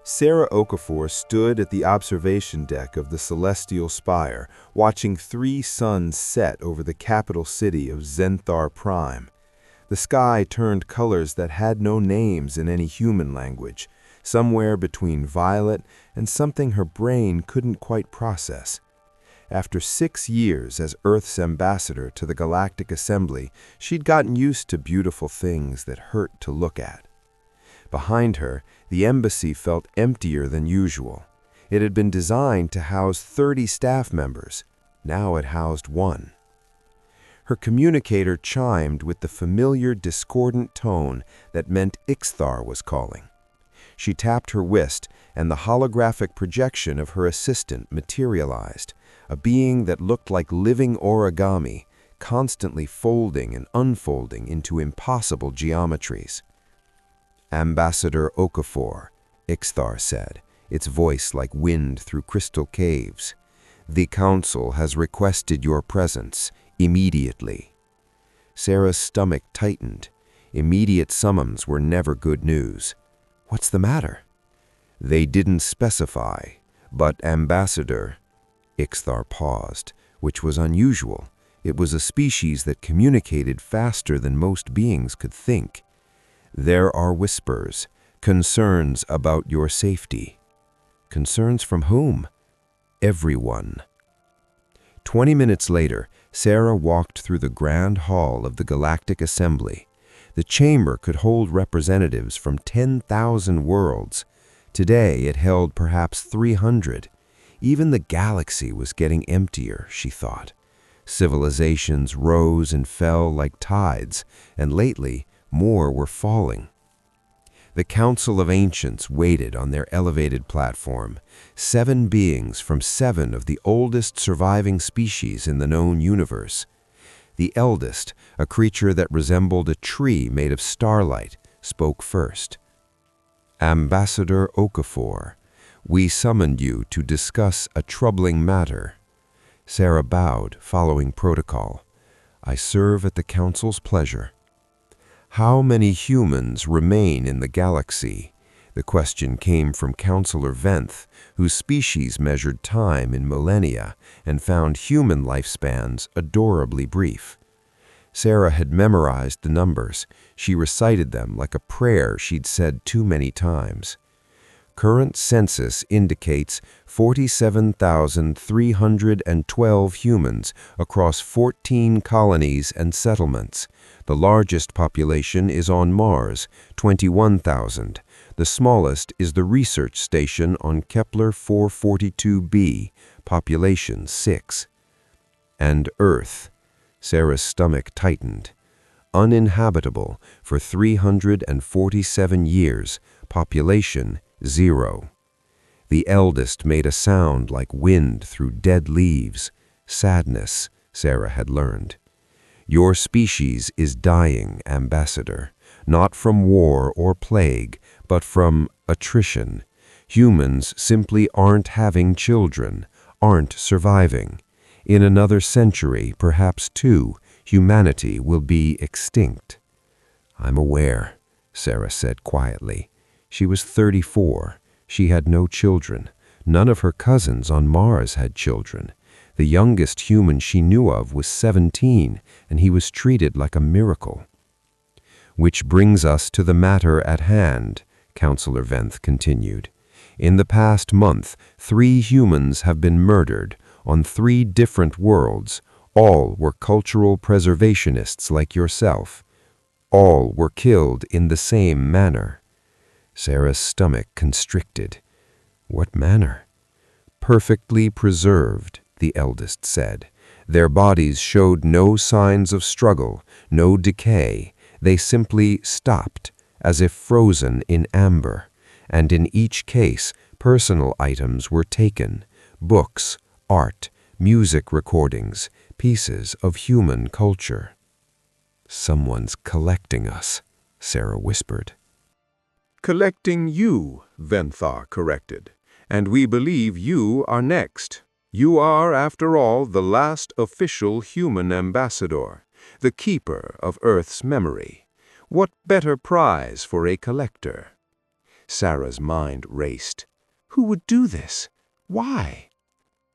Sarah Okafor stood at the observation deck of the Celestial Spire, watching 3 suns set over the capital city of Zenthar Prime. The sky turned colors that had no names in any human language, somewhere between violet and something her brain couldn't quite process. After 6 years as Earth's ambassador to the Galactic Assembly, she'd gotten used to beautiful things that hurt to look at. Behind her, the embassy felt emptier than usual. It had been designed to house 30 staff members. Now it housed 1. Her communicator chimed with the familiar discordant tone that meant Ixthar was calling. She tapped her wrist, and the holographic projection of her assistant materialized, a being that looked like living origami, constantly folding and unfolding into impossible geometries. "Ambassador Okafor," Ixthar said, its voice like wind through crystal caves. "The Council has requested your presence immediately." Sarah's stomach tightened. Immediate summons were never good news. "What's the matter?" "They didn't specify, but Ambassador—" Ixthar paused, which was unusual. It was a species that communicated faster than most beings could think. "There are whispers, concerns about your safety." "Concerns from whom?" "Everyone." 20 minutes later, Sarah walked through the grand hall of the Galactic Assembly. The chamber could hold representatives from 10,000 worlds. Today it held perhaps 300. Even the galaxy was getting emptier, she thought. Civilizations rose and fell like tides, and lately more were falling. The Council of Ancients waited on their elevated platform. 7 beings from 7 of the oldest surviving species in the known universe. The eldest, a creature that resembled a tree made of starlight, spoke first. "Ambassador Okafor, we summoned you to discuss a troubling matter." Sarah bowed, following protocol. "I serve at the Council's pleasure." "How many humans remain in the galaxy?" The question came from Counselor Venth, whose species measured time in millennia and found human lifespans adorably brief. Sarah had memorized the numbers. She recited them like a prayer she'd said too many times. "Current census indicates 47,312 humans across 14 colonies and settlements. The largest population is on Mars, 21,000. The smallest is the research station on Kepler 442b, population 6. And Earth." Sarah's stomach tightened. "Uninhabitable for 347 years, population 0. The eldest made a sound like wind through dead leaves. Sadness, Sarah had learned. "Your species is dying, Ambassador, not from war or plague, but from attrition. Humans simply aren't having children, aren't surviving. In another century, perhaps 2, humanity will be extinct." "I'm aware," Sarah said quietly. She was 34. She had no children. None of her cousins on Mars had children. The youngest human she knew of was 17, and he was treated like a miracle. "Which brings us to the matter at hand," Counselor Venth continued. "In the past month, 3 humans have been murdered on 3 different worlds. All were cultural preservationists like yourself. All were killed in the same manner." Sarah's stomach constricted. "What manner?" "Perfectly preserved," the eldest said. "Their bodies showed no signs of struggle, no decay. They simply stopped, as if frozen in amber. And in each case, personal items were taken: books, art, music recordings, pieces of human culture." "Someone's collecting us," Sarah whispered. "Collecting you," Venthar corrected. "And we believe you are next. You are, after all, the last official human ambassador, the keeper of Earth's memory. What better prize for a collector?" Sarah's mind raced. Who would do this? Why?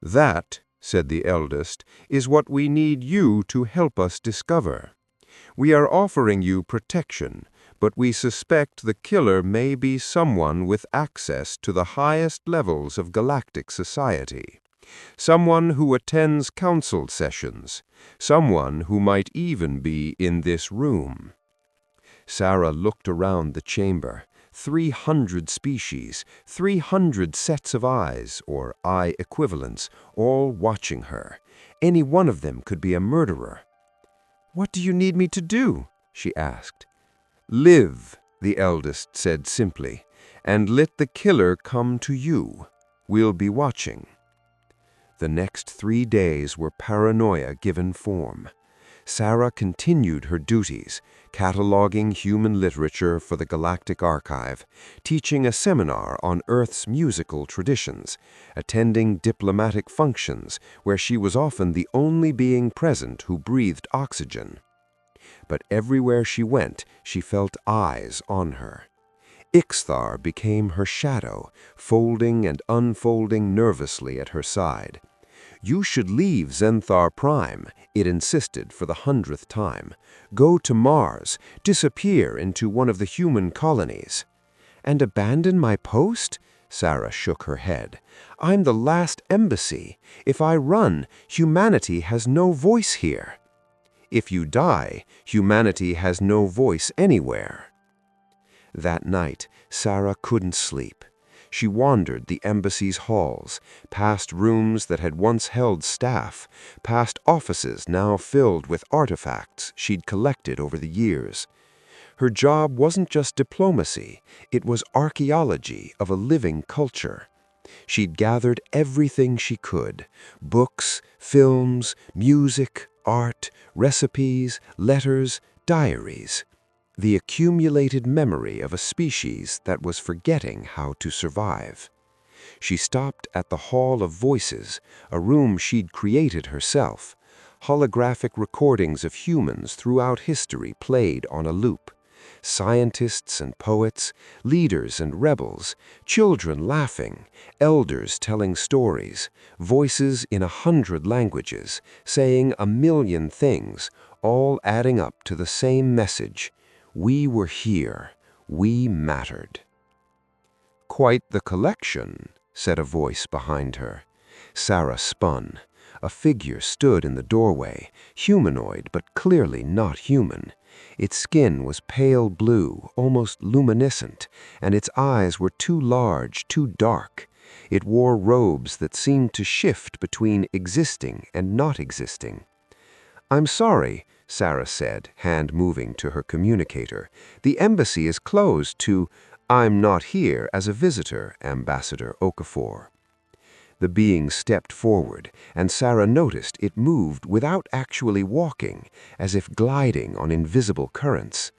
That, said the eldest, is what we need you to help us discover. We are offering you protection, but we suspect the killer may be someone with access to the highest levels of galactic society. Someone who attends council sessions. Someone who might even be in this room. Sarah looked around the chamber. 300 species, 300 sets of eyes, or eye equivalents, all watching her. Any one of them could be a murderer. "What do you need me to do?" she asked. "Live," the eldest said simply, "and let the killer come to you. We'll be watching." The next 3 days were paranoia given form. Sarah continued her duties, cataloging human literature for the Galactic Archive, teaching a seminar on Earth's musical traditions, attending diplomatic functions where she was often the only being present who breathed oxygen. But everywhere she went, she felt eyes on her. Ixthar became her shadow, folding and unfolding nervously at her side. "You should leave Zenthar Prime," it insisted for the 100th time. "Go to Mars, disappear into one of the human colonies." "And abandon my post?" Sarah shook her head. "I'm the last embassy. If I run, humanity has no voice here." "If you die, humanity has no voice anywhere." That night, Sarah couldn't sleep. She wandered the embassy's halls, past rooms that had once held staff, past offices now filled with artifacts she'd collected over the years. Her job wasn't just diplomacy, it was archaeology of a living culture. She'd gathered everything she could: books, films, music, art, recipes, letters, diaries. The accumulated memory of a species that was forgetting how to survive. She stopped at the Hall of Voices, a room she'd created herself. Holographic recordings of humans throughout history played on a loop. Scientists and poets, leaders and rebels, children laughing, elders telling stories, voices in 100 languages, saying 1,000,000 things, all adding up to the same message. We were here. We mattered. "Quite the collection," said a voice behind her. Sarah spun. A figure stood in the doorway, humanoid but clearly not human. Its skin was pale blue, almost luminescent, and its eyes were too large, too dark. It wore robes that seemed to shift between existing and not existing. "I'm sorry," Sarah said, hand moving to her communicator. "The embassy is closed to—" "I'm not here as a visitor, Ambassador Okafor." The being stepped forward, and Sarah noticed it moved without actually walking, as if gliding on invisible currents.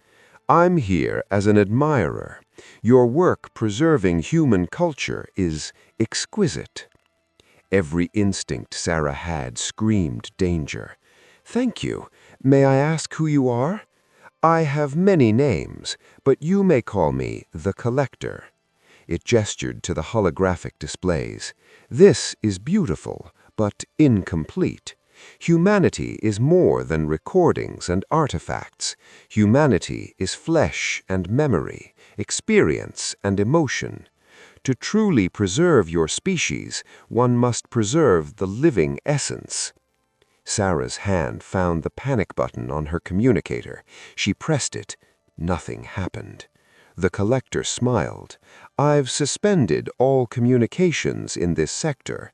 "I'm here as an admirer. Your work preserving human culture is exquisite." Every instinct Sarah had screamed danger. "Thank you. May I ask who you are?" "I have many names, but you may call me the Collector." It gestured to the holographic displays. "This is beautiful, but incomplete. Humanity is more than recordings and artifacts. Humanity is flesh and memory, experience and emotion. To truly preserve your species, one must preserve the living essence." Sarah's hand found the panic button on her communicator. She pressed it. Nothing happened. The Collector smiled. "I've suspended all communications in this sector.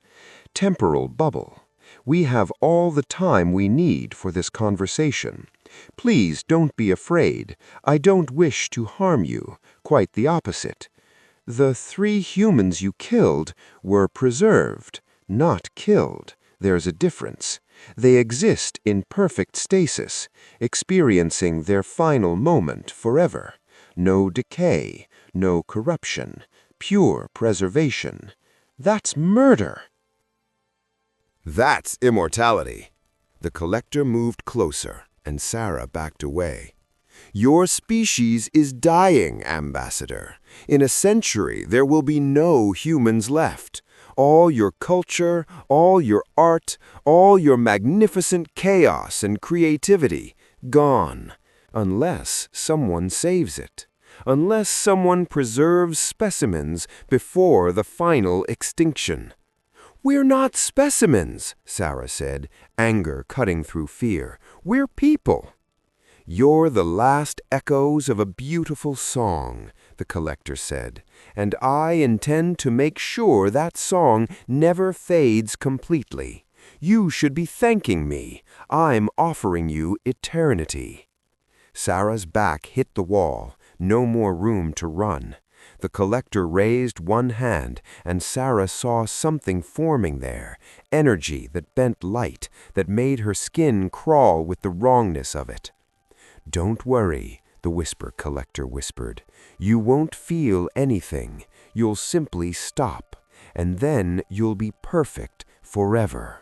Temporal bubble. We have all the time we need for this conversation. Please don't be afraid. I don't wish to harm you. Quite the opposite. The 3 humans you killed were preserved, not killed. There's a difference. They exist in perfect stasis, experiencing their final moment forever. No decay, no corruption, pure preservation. That's murder." That's immortality. The Collector moved closer, and Sarah backed away. Your species is dying, Ambassador. In a century, there will be no humans left. All your culture, all your art, all your magnificent chaos and creativity, gone. Unless someone saves it. Unless someone preserves specimens before the final extinction. "We're not specimens," Sarah said, anger cutting through fear. "We're people." "You're the last echoes of a beautiful song," the collector said, "and I intend to make sure that song never fades completely. You should be thanking me. I'm offering you eternity." Sarah's back hit the wall, no more room to run. The collector raised one hand, and Sarah saw something forming there, energy that bent light, that made her skin crawl with the wrongness of it. "Don't worry," the whisper collector whispered. "You won't feel anything. You'll simply stop, and then you'll be perfect forever."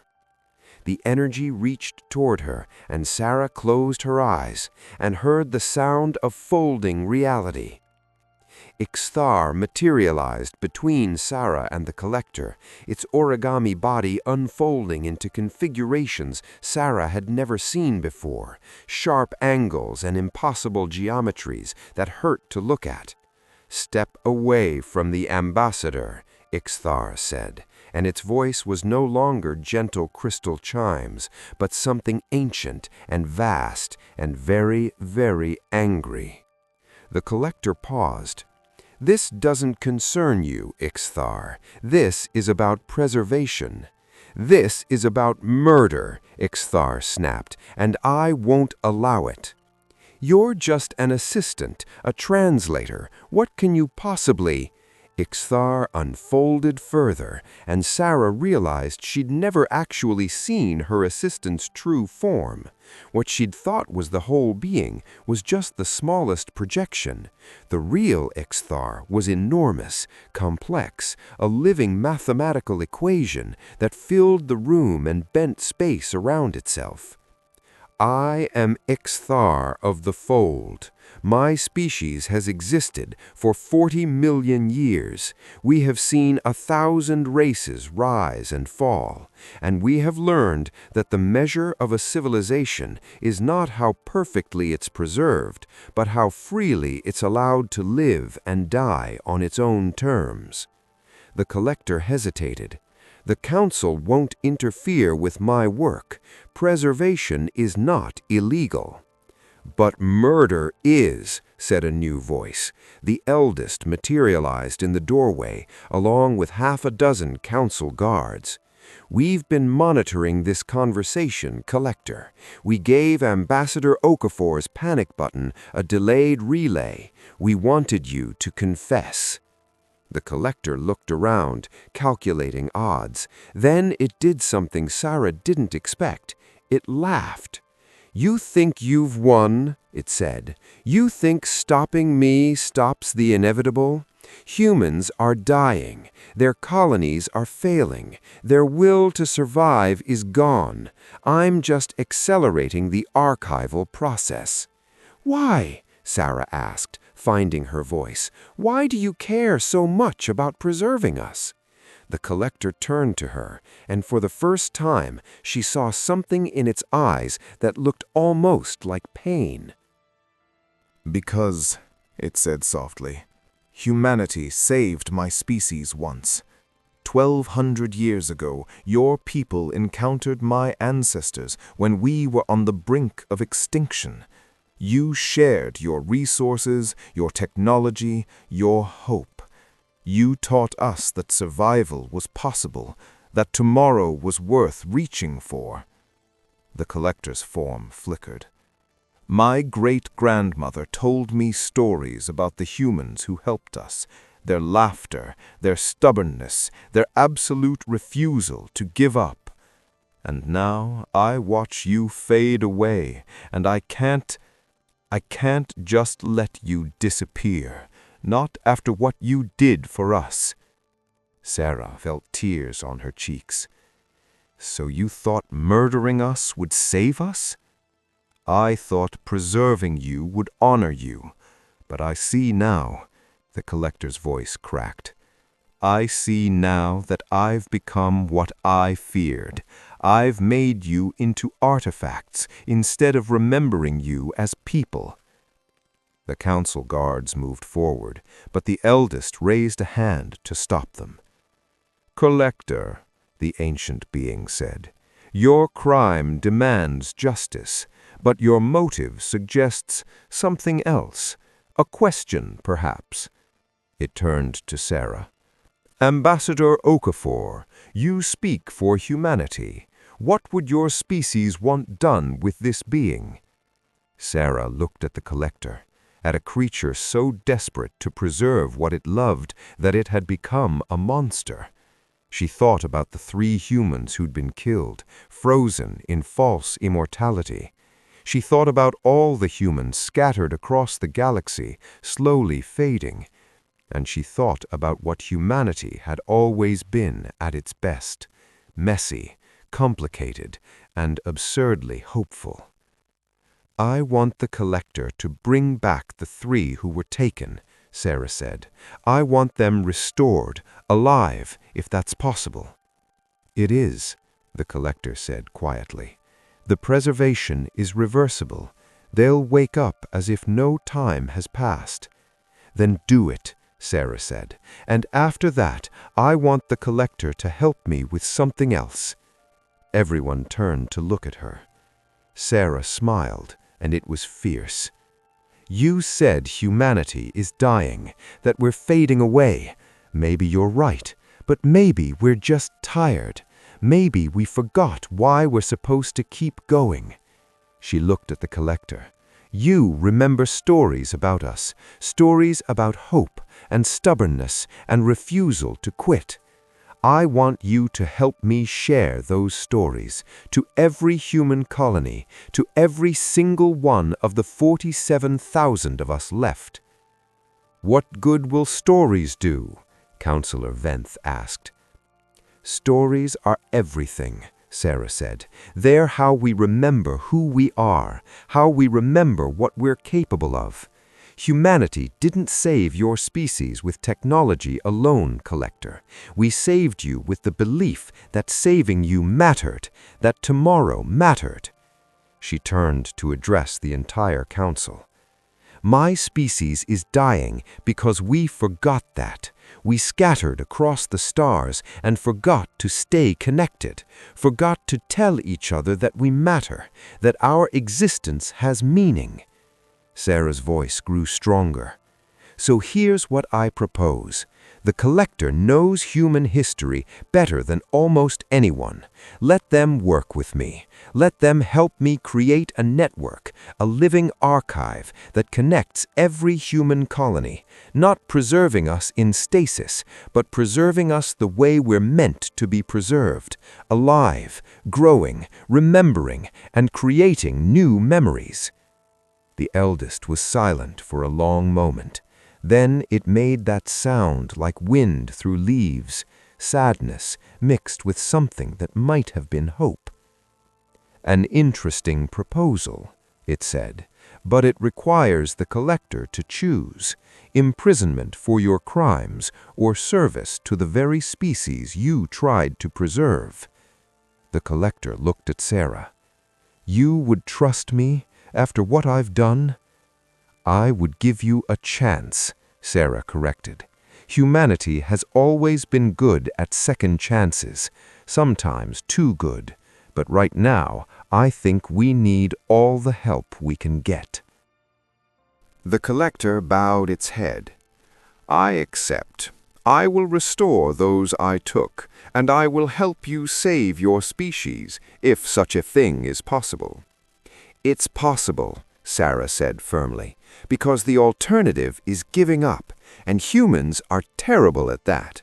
The energy reached toward her, and Sarah closed her eyes and heard the sound of folding reality. Ixthar materialized between Sarah and the collector, its origami body unfolding into configurations Sarah had never seen before, sharp angles and impossible geometries that hurt to look at. "Step away from the ambassador," Ixthar said, and its voice was no longer gentle crystal chimes, but something ancient and vast and very, very angry. The collector paused. "This doesn't concern you, Ixthar. This is about preservation." "This is about murder," Ixthar snapped, "and I won't allow it." "You're just an assistant, a translator. What can you possibly—" Ixthar unfolded further, and Sarah realized she'd never actually seen her assistant's true form. What she'd thought was the whole being was just the smallest projection. The real Ixthar was enormous, complex, a living mathematical equation that filled the room and bent space around itself. "I am Ixthar of the Fold. My species has existed for 40 million years. We have seen 1,000 races rise and fall, and we have learned that the measure of a civilization is not how perfectly it's preserved, but how freely it's allowed to live and die on its own terms." The collector hesitated. "The council won't interfere with my work. Preservation is not illegal." "But murder is," said a new voice. The eldest materialized in the doorway, along with half a dozen council guards. "We've been monitoring this conversation, Collector. We gave Ambassador Okafor's panic button a delayed relay. We wanted you to confess." The collector looked around, calculating odds. Then it did something Sarah didn't expect. It laughed. "You think you've won," it said. "You think stopping me stops the inevitable? Humans are dying. Their colonies are failing. Their will to survive is gone. I'm just accelerating the archival process." "Why?" Sarah asked, finding her voice. "Why do you care so much about preserving us?" The collector turned to her, and for the first time she saw something in its eyes that looked almost like pain. "Because," it said softly, "humanity saved my species once. 1,200 years ago, your people encountered my ancestors when we were on the brink of extinction. You shared your resources, your technology, your hope. You taught us that survival was possible, that tomorrow was worth reaching for." The collector's form flickered. "My great-grandmother told me stories about the humans who helped us, their laughter, their stubbornness, their absolute refusal to give up. And now I watch you fade away, and I can't just let you disappear, not after what you did for us." Sarah felt tears on her cheeks. "So you thought murdering us would save us?" I thought preserving you would honor you, but I see now, the collector's voice cracked. I see now that I've become what I feared. I've made you into artifacts instead of remembering you as people. The council guards moved forward, but the eldest raised a hand to stop them. Collector, the ancient being said, your crime demands justice, but your motive suggests something else, a question perhaps. It turned to Sarah. Ambassador Okafor, you speak for humanity. What would your species want done with this being? Sarah looked at the collector, at a creature so desperate to preserve what it loved that it had become a monster. She thought about the 3 humans who'd been killed, frozen in false immortality. She thought about all the humans scattered across the galaxy, slowly fading. And she thought about what humanity had always been at its best, messy, complicated, and absurdly hopeful. I want the collector to bring back the 3 who were taken, Sarah said. I want them restored, alive, if that's possible. It is, the collector said quietly. The preservation is reversible. They'll wake up as if no time has passed. Then do it, Sarah said, and after that, I want the collector to help me with something else. Everyone turned to look at her. Sarah smiled, and it was fierce. You said humanity is dying, that we're fading away. Maybe you're right, but maybe we're just tired. Maybe we forgot why we're supposed to keep going. She looked at the collector. You remember stories about us, stories about hope and stubbornness and refusal to quit. I want you to help me share those stories to every human colony, to every single one of the 47,000 of us left. What good will stories do? Counselor Venth asked. Stories are everything, Sarah said. They're how we remember who we are, how we remember what we're capable of. Humanity didn't save your species with technology alone, Collector. We saved you with the belief that saving you mattered, that tomorrow mattered. She turned to address the entire council. My species is dying because we forgot that. We scattered across the stars and forgot to stay connected, forgot to tell each other that we matter, that our existence has meaning. Sarah's voice grew stronger. So here's what I propose. The collector knows human history better than almost anyone. Let them work with me. Let them help me create a network, a living archive that connects every human colony, not preserving us in stasis, but preserving us the way we're meant to be preserved, alive, growing, remembering, and creating new memories. The eldest was silent for a long moment. Then it made that sound like wind through leaves, sadness mixed with something that might have been hope. An interesting proposal, it said, but it requires the collector to choose imprisonment for your crimes or service to the very species you tried to preserve. The collector looked at Sarah. You would trust me after what I've done? I would give you a chance, Sarah corrected. Humanity has always been good at second chances, sometimes too good, but right now I think we need all the help we can get. The collector bowed its head. I accept. I will restore those I took, and I will help you save your species, if such a thing is possible. It's possible, Sarah said firmly, because the alternative is giving up, and humans are terrible at that.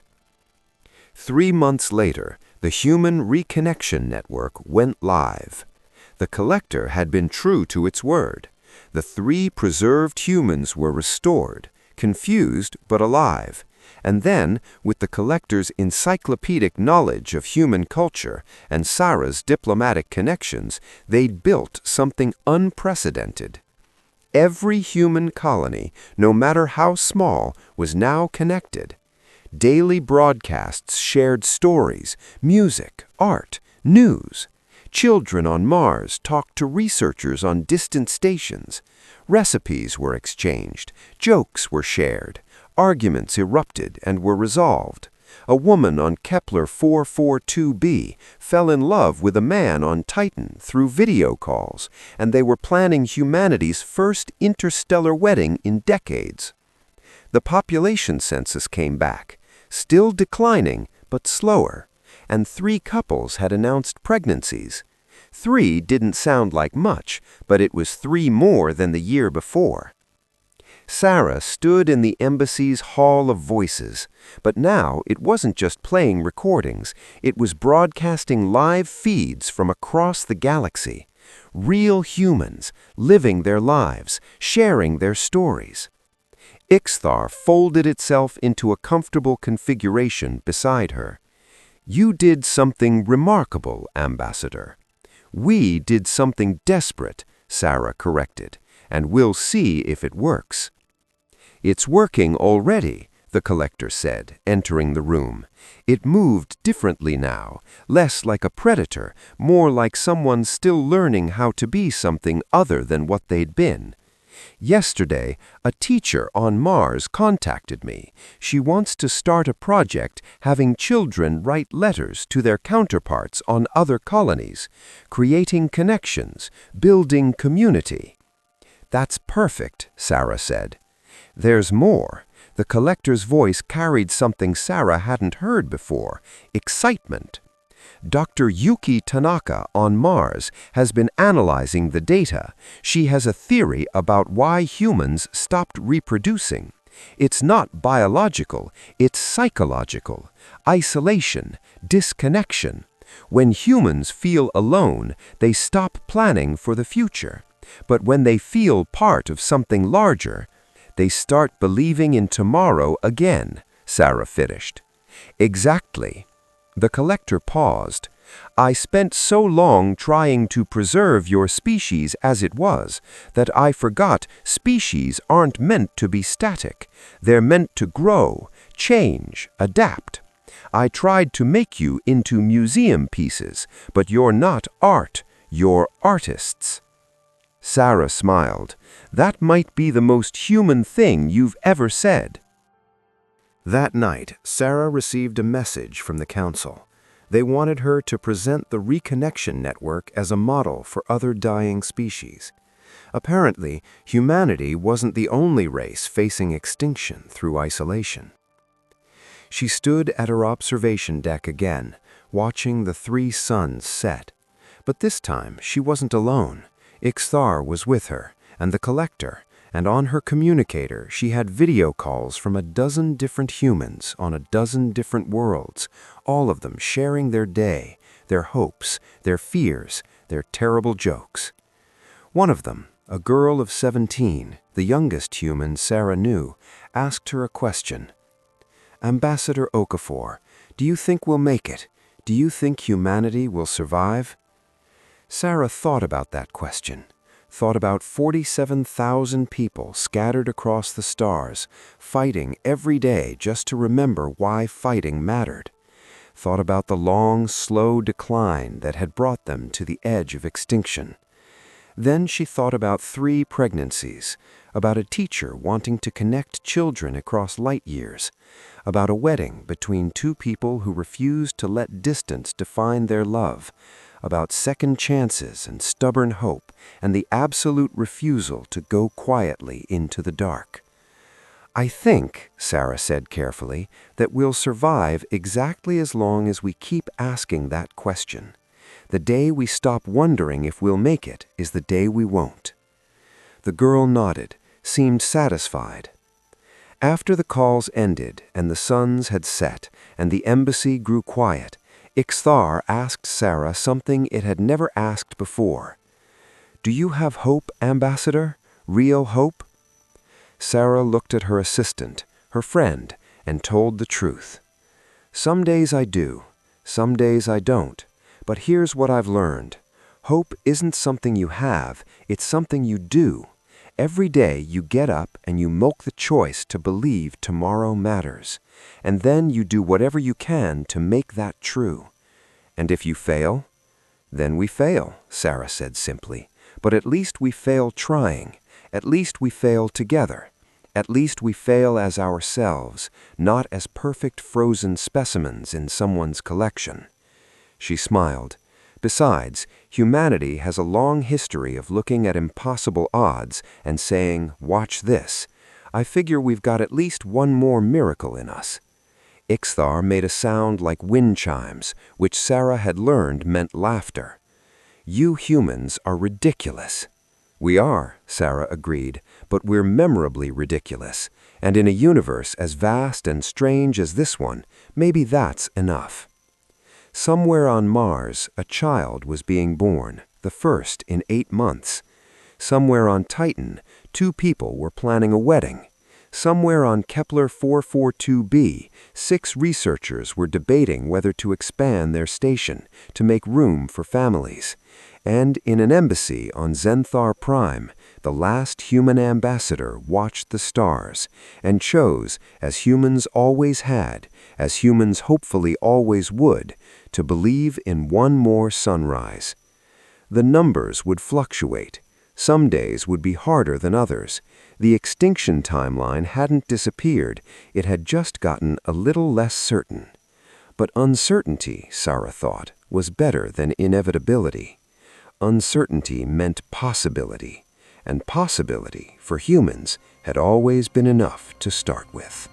3 months later, the Human Reconnection Network went live. The collector had been true to its word. The 3 preserved humans were restored, confused but alive, And then, with the collector's encyclopedic knowledge of human culture and Sarah's diplomatic connections, they'd built something unprecedented. Every human colony, no matter how small, was now connected. Daily broadcasts shared stories, music, art, news. Children on Mars talked to researchers on distant stations. Recipes were exchanged, jokes were shared, arguments erupted and were resolved. A woman on Kepler 442b fell in love with a man on Titan through video calls, and they were planning humanity's first interstellar wedding in decades. The population census came back, still declining but slower, and 3 couples had announced pregnancies. 3 didn't sound like much, but it was 3 more than the year before. Sarah stood in the embassy's Hall of Voices, but now it wasn't just playing recordings, it was broadcasting live feeds from across the galaxy. Real humans, living their lives, sharing their stories. Ixthar folded itself into a comfortable configuration beside her. "You did something remarkable, Ambassador." "We did something desperate," Sarah corrected, "and we'll see if it works." "It's working already," the collector said, entering the room. It moved differently now, less like a predator, more like someone still learning how to be something other than what they'd been. "Yesterday, a teacher on Mars contacted me. She wants to start a project having children write letters to their counterparts on other colonies, creating connections, building community." "That's perfect," Sarah said. "There's more." The collector's voice carried something Sarah hadn't heard before: excitement. "Dr. Yuki Tanaka on Mars has been analyzing the data. She has a theory about why humans stopped reproducing. It's not biological, it's psychological. Isolation, disconnection. When humans feel alone, they stop planning for the future. But when they feel part of something larger, they start believing in tomorrow again," Sarah finished. "Exactly." The collector paused. "I spent so long trying to preserve your species as it was that I forgot species aren't meant to be static. They're meant to grow, change, adapt. I tried to make you into museum pieces, but you're not art, you're artists." Sarah smiled. "That might be the most human thing you've ever said." That night, Sarah received a message from the council. They wanted her to present the Reconnection Network as a model for other dying species. Apparently, humanity wasn't the only race facing extinction through isolation. She stood at her observation deck again, watching the 3 suns set. But this time, she wasn't alone. Ixthar was with her, and the collector, and on her communicator she had video calls from a dozen different humans on a dozen different worlds, all of them sharing their day, their hopes, their fears, their terrible jokes. One of them, a girl of 17, the youngest human Sarah knew, asked her a question. "Ambassador Okafor, do you think we'll make it? Do you think humanity will survive?" Sarah thought about that question, thought about 47,000 people scattered across the stars, fighting every day just to remember why fighting mattered. Thought about the long, slow decline that had brought them to the edge of extinction. Then she thought about 3 pregnancies, about a teacher wanting to connect children across light years, about a wedding between 2 people who refused to let distance define their love, about second chances and stubborn hope, and the absolute refusal to go quietly into the dark. "I think," Sarah said carefully, "that we'll survive exactly as long as we keep asking that question. The day we stop wondering if we'll make it is the day we won't." The girl nodded, seemed satisfied. After the calls ended and the suns had set and the embassy grew quiet, Ixthar asked Sarah something it had never asked before. "Do you have hope, Ambassador? Real hope?" Sarah looked at her assistant, her friend, and told the truth. Some days I do, some days I don't, but here's what I've learned. Hope isn't something you have, it's something you do. Every day you get up and you make the choice to believe tomorrow matters, and then you do whatever you can to make that true. And if you fail, then we fail, Sarah said simply. But at least we fail trying. At least we fail together. At least we fail as ourselves, not as perfect frozen specimens in someone's collection. She smiled. Besides, humanity has a long history of looking at impossible odds and saying, "Watch this." I figure we've got at least one more miracle in us. Ixthar made a sound like wind chimes, which Sarah had learned meant laughter. You humans are ridiculous. We are, Sarah agreed, but we're memorably ridiculous. And in a universe as vast and strange as this one, maybe that's enough. Somewhere on Mars, a child was being born, the first in 8 months. Somewhere on Titan, 2 people were planning a wedding. Somewhere on Kepler 442b, 6 researchers were debating whether to expand their station to make room for families. And in an embassy on Xenthar Prime, the last human ambassador watched the stars and chose, as humans always had, as humans hopefully always would, to believe in one more sunrise. The numbers would fluctuate. Some days would be harder than others. The extinction timeline hadn't disappeared, it had just gotten a little less certain. But uncertainty, Sarah thought, was better than inevitability. Uncertainty meant possibility, and possibility, for humans, had always been enough to start with.